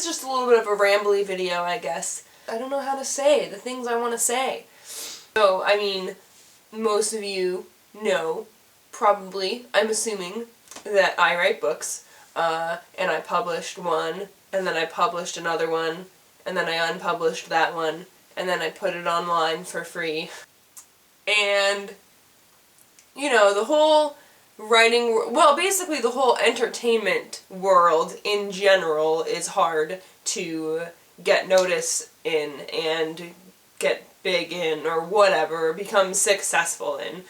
is just a little bit of a rambly video, I guess. I don't know how to say the things I want to say. So, I mean, most of you know, probably, I'm assuming, that I write books, and I published one, and then I published another one, and then I unpublished that one, and then I put it online for free. And, you know, the whole writing, well, basically the whole entertainment world in general is hard to get notice in and get big in or whatever, become successful in,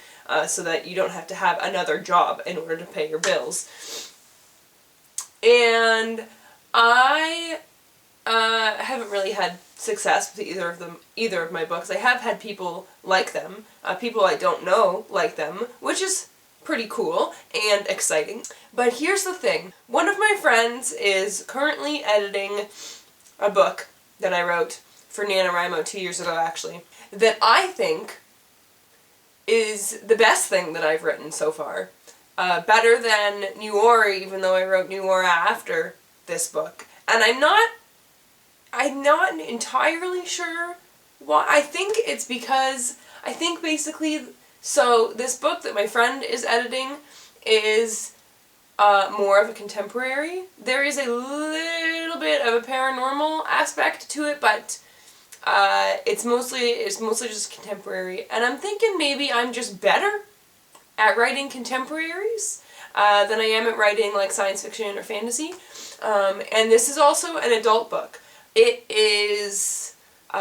so that you don't have to have another job in order to pay your bills. And I haven't really had success with either of my books. I have had people like them, people I don't know like them, which is pretty cool and exciting. But here's the thing. One of my friends is currently editing a book that I wrote for NaNoWriMo 2 years ago, actually, that I think is the best thing that I've written so far. Better than New Aura, even though I wrote New Aura after this book. And I'm not entirely sure why. I think it's because, I think basically, so this book that my friend is editing is more of a contemporary. There is a little bit of a paranormal aspect to it, but it's mostly just contemporary. And I'm thinking maybe I'm just better at writing contemporaries than I am at writing like science fiction or fantasy. And this is also an adult book. It is, maybe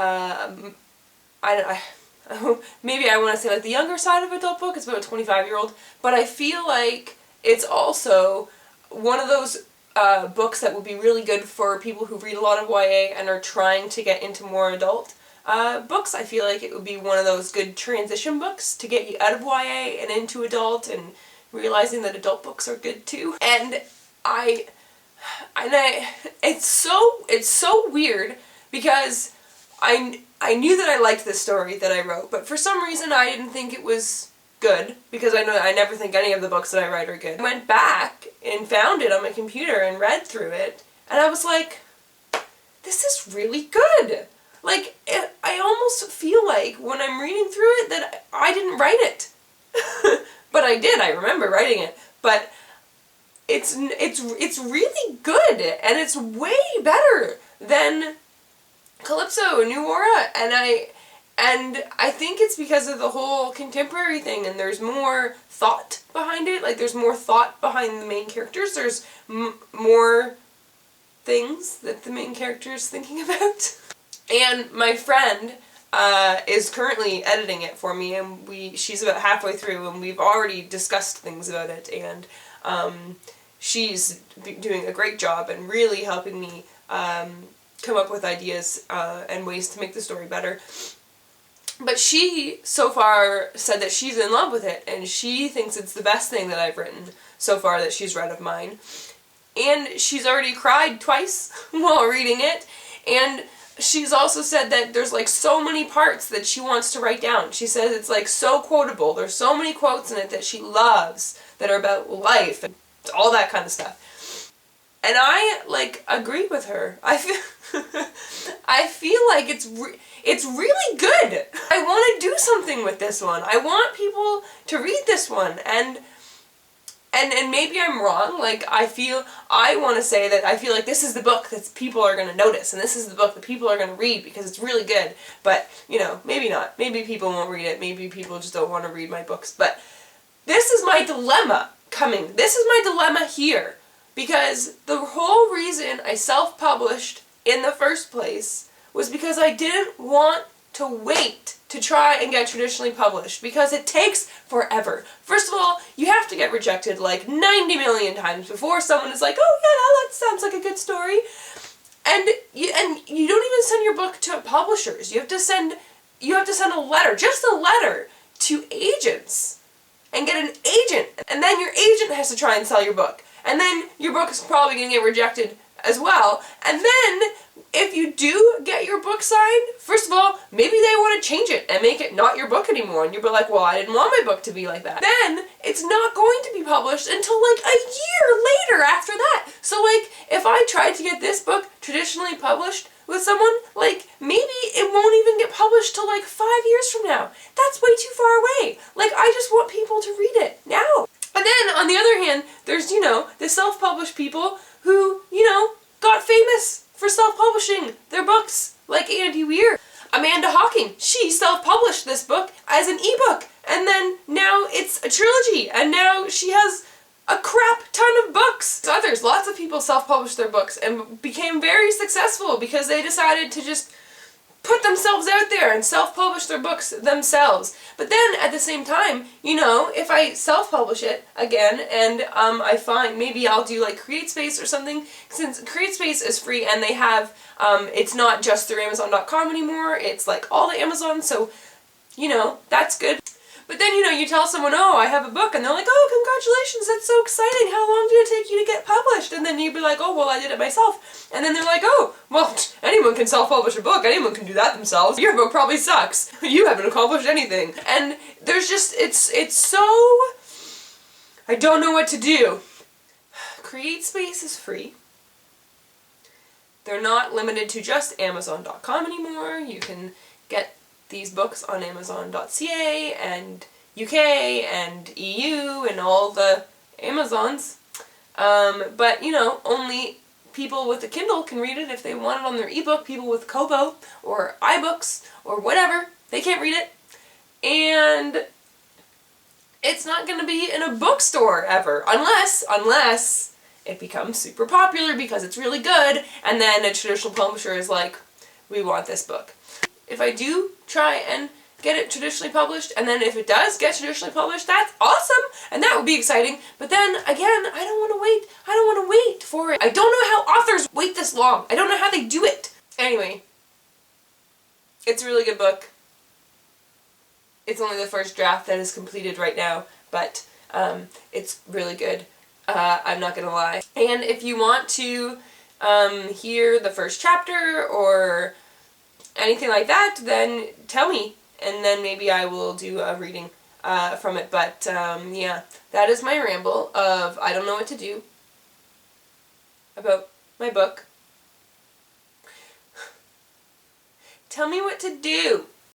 I want to say like the younger side of adult book. It's about a 25-year-old, but I feel like it's also one of those books that would be really good for people who read a lot of YA and are trying to get into more adult books. I feel like it would be one of those good transition books to get you out of YA and into adult and realizing that adult books are good too. And it's so weird because I knew that I liked this story that I wrote, but for some reason I didn't think it was good, because I never think any of the books that I write are good. I went back and found it on my computer and read through it, and I was like, this is really good! Like, I almost feel like when I'm reading through it that I didn't write it. But I did, I remember writing it. But it's really good, and it's way better than Calypso, New Aura, and I think it's because of the whole contemporary thing, and there's more thought behind it. Like, there's more thought behind the main characters. There's more things that the main character is thinking about. And my friend is currently editing it for me, and she's about halfway through, and we've already discussed things about it, and she's doing a great job and really helping me come up with ideas and ways to make the story better. But she, so far, said that she's in love with it, and she thinks it's the best thing that I've written so far that she's read of mine. And she's already cried twice while reading it, and she's also said that there's like so many parts that she wants to write down. She says it's like so quotable. There's so many quotes in it that she loves that are about life and all that kind of stuff. And I, like, agree with her. I feel like it's really good. I want to do something with this one. I want people to read this one, and maybe I'm wrong. Like, I want to say that I feel like this is the book that people are going to notice, and this is the book that people are going to read because it's really good. But, you know, maybe not. Maybe people won't read it. Maybe people just don't want to read my books. But this is my dilemma coming. This is my dilemma here. Because the whole reason I self-published in the first place was because I didn't want to wait to try and get traditionally published, because it takes forever. First of all, you have to get rejected like 90 million times before someone is like, oh yeah, that sounds like a good story. And you don't even send your book to publishers. You have to send a letter, just a letter, to agents and get an agent. And then your agent has to try and sell your book. And then your book is probably going to get rejected as well. And then, if you do get your book signed, first of all, maybe they want to change it and make it not your book anymore, and you'll be like, well, I didn't want my book to be like that. Then, it's not going to be published until like a year later after that. So like, if I tried to get this book traditionally published with someone, like, maybe it won't even get published till like 5 years from now. That's way too far away. Like, I just want people to read it now. And then, on the other hand, there's, you know, the self-published people who, you know, got famous for self-publishing their books, like Andy Weir. Amanda Hawking, she self-published this book as an ebook, and then now it's a trilogy, and now she has a crap ton of books. Others, lots of people self-published their books and became very successful because they decided to just put themselves out there and self-publish their books themselves. But then, at the same time, you know, if I self-publish it again and I find, maybe I'll do like CreateSpace or something, since CreateSpace is free and they have, it's not just through Amazon.com anymore, it's like all the Amazon, so, you know, that's good. But then, you know, you tell someone, oh, I have a book, and they're like, oh, congratulations, that's so exciting, how long did it take you to get published? And then you'd be like, oh, well, I did it myself. And then they're like, oh, well, anyone can self-publish a book, anyone can do that themselves. Your book probably sucks. You haven't accomplished anything. And there's just, it's so, I don't know what to do. CreateSpace is free. They're not limited to just Amazon.com anymore. You can get these books on Amazon.ca and UK and EU and all the Amazons. But, you know, only people with a Kindle can read it if they want it on their ebook. People with Kobo or iBooks or whatever, they can't read it. And it's not going to be in a bookstore ever, unless it becomes super popular because it's really good, and then a traditional publisher is like, we want this book. If I do try and get it traditionally published, and then if it does get traditionally published, that's awesome, and that would be exciting. But then, again, I don't want to wait. I don't want to wait for it. I don't know how authors wait this long. I don't know how they do it. Anyway, it's a really good book. It's only the first draft that is completed right now, but it's really good. I'm not gonna lie. And if you want to hear the first chapter or anything like that, then tell me, and then maybe I will do a reading from it. But yeah, that is my ramble of I don't know what to do about my book. Tell me what to do.